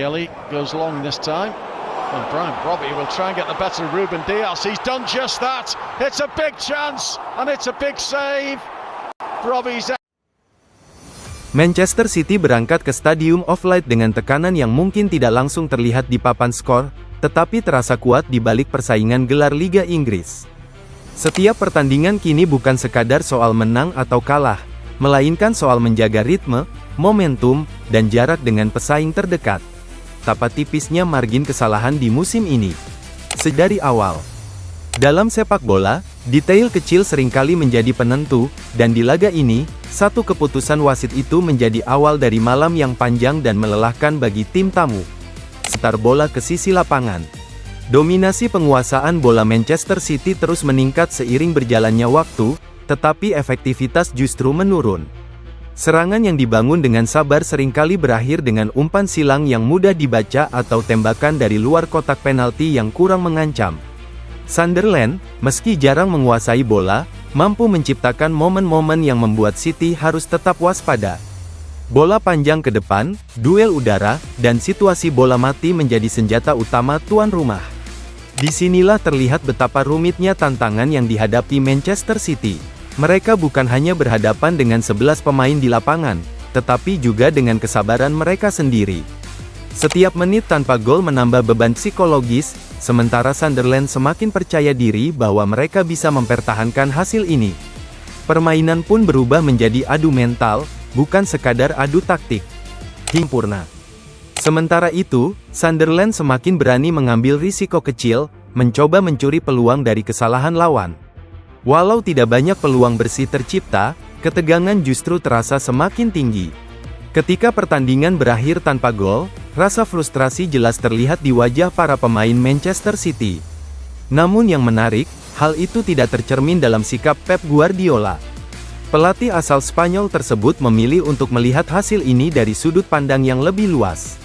Kelly goes long this time, and Brian Brobby will try and get the better of Ruben Dias. He's done just that. It's a big chance, and it's a big save. Brobby's Manchester City berangkat ke Stadium of Light dengan tekanan yang mungkin tidak langsung terlihat di papan skor, tetapi terasa kuat di balik persaingan gelar Liga Inggris. Setiap pertandingan kini bukan sekadar soal menang atau kalah, melainkan soal menjaga ritme, momentum, dan jarak dengan pesaing terdekat. Betapa tipisnya margin kesalahan di musim ini. Sedari awal, dalam sepak bola, detail kecil seringkali menjadi penentu, dan di laga ini, satu keputusan wasit itu menjadi awal dari malam yang panjang dan melelahkan bagi tim tamu. Setar bola ke sisi lapangan. Dominasi penguasaan bola Manchester City terus meningkat seiring berjalannya waktu, tetapi efektivitas justru menurun. Serangan yang dibangun dengan sabar seringkali berakhir dengan umpan silang yang mudah dibaca atau tembakan dari luar kotak penalti yang kurang mengancam. Sunderland, meski jarang menguasai bola, mampu menciptakan momen-momen yang membuat City harus tetap waspada. Bola panjang ke depan, duel udara, dan situasi bola mati menjadi senjata utama tuan rumah. Disinilah terlihat betapa rumitnya tantangan yang dihadapi Manchester City. Mereka bukan hanya berhadapan dengan 11 pemain di lapangan, tetapi juga dengan kesabaran mereka sendiri. Setiap menit tanpa gol menambah beban psikologis, sementara Sunderland semakin percaya diri bahwa mereka bisa mempertahankan hasil ini. Permainan pun berubah menjadi adu mental, bukan sekadar adu taktik. Himpurna. Sementara itu, Sunderland semakin berani mengambil risiko kecil, mencoba mencuri peluang dari kesalahan lawan. Walau tidak banyak peluang bersih tercipta, ketegangan justru terasa semakin tinggi. Ketika pertandingan berakhir tanpa gol, rasa frustrasi jelas terlihat di wajah para pemain Manchester City. Namun yang menarik, hal itu tidak tercermin dalam sikap Pep Guardiola. Pelatih asal Spanyol tersebut memilih untuk melihat hasil ini dari sudut pandang yang lebih luas.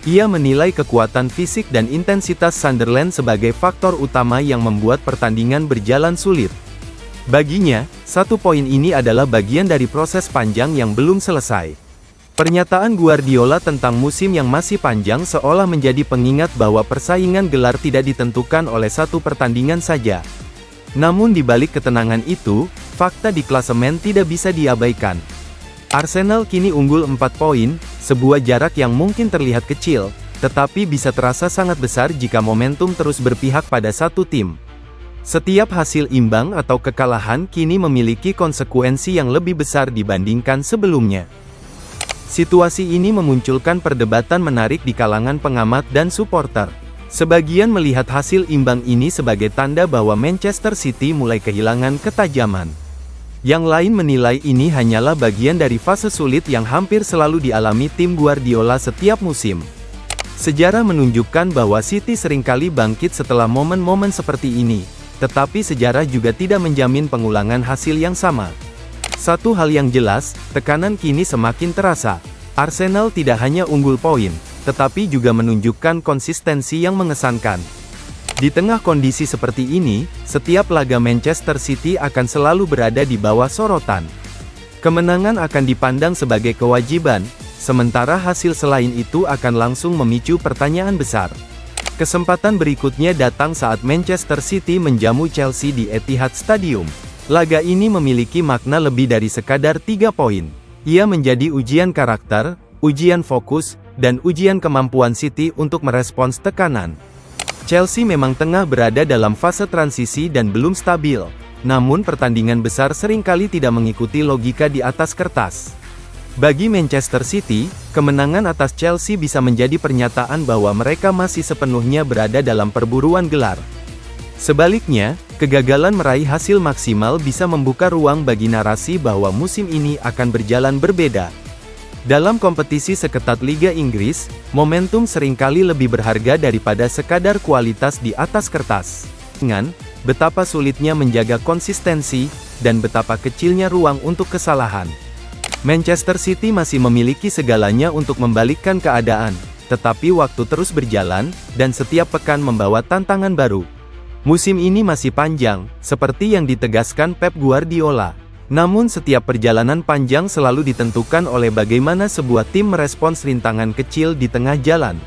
Ia menilai kekuatan fisik dan intensitas Sunderland sebagai faktor utama yang membuat pertandingan berjalan sulit. Baginya, 1 poin ini adalah bagian dari proses panjang yang belum selesai. Pernyataan Guardiola tentang musim yang masih panjang seolah menjadi pengingat bahwa persaingan gelar tidak ditentukan oleh satu pertandingan saja. Namun di balik ketenangan itu, fakta di klasemen tidak bisa diabaikan. Arsenal kini unggul 4 poin, sebuah jarak yang mungkin terlihat kecil, tetapi bisa terasa sangat besar jika momentum terus berpihak pada satu tim. Setiap hasil imbang atau kekalahan kini memiliki konsekuensi yang lebih besar dibandingkan sebelumnya. Situasi ini memunculkan perdebatan menarik di kalangan pengamat dan supporter. Sebagian melihat hasil imbang ini sebagai tanda bahwa Manchester City mulai kehilangan ketajaman. Yang lain menilai ini hanyalah bagian dari fase sulit yang hampir selalu dialami tim Guardiola setiap musim. Sejarah menunjukkan bahwa City seringkali bangkit setelah momen-momen seperti ini, tetapi sejarah juga tidak menjamin pengulangan hasil yang sama. Satu hal yang jelas, tekanan kini semakin terasa. Arsenal tidak hanya unggul poin, tetapi juga menunjukkan konsistensi yang mengesankan. Di tengah kondisi seperti ini, setiap laga Manchester City akan selalu berada di bawah sorotan. Kemenangan akan dipandang sebagai kewajiban, sementara hasil selain itu akan langsung memicu pertanyaan besar. Kesempatan berikutnya datang saat Manchester City menjamu Chelsea di Etihad Stadium. Laga ini memiliki makna lebih dari sekadar 3 poin. Ia menjadi ujian karakter, ujian fokus, dan ujian kemampuan City untuk merespons tekanan. Chelsea memang tengah berada dalam fase transisi dan belum stabil, namun pertandingan besar seringkali tidak mengikuti logika di atas kertas. Bagi Manchester City, kemenangan atas Chelsea bisa menjadi pernyataan bahwa mereka masih sepenuhnya berada dalam perburuan gelar. Sebaliknya, kegagalan meraih hasil maksimal bisa membuka ruang bagi narasi bahwa musim ini akan berjalan berbeda. Dalam kompetisi seketat Liga Inggris, momentum seringkali lebih berharga daripada sekadar kualitas di atas kertas. Dengan betapa sulitnya menjaga konsistensi, dan betapa kecilnya ruang untuk kesalahan. Manchester City masih memiliki segalanya untuk membalikkan keadaan, tetapi waktu terus berjalan, dan setiap pekan membawa tantangan baru. Musim ini masih panjang, seperti yang ditegaskan Pep Guardiola. Namun setiap perjalanan panjang selalu ditentukan oleh bagaimana sebuah tim merespons rintangan kecil di tengah jalan.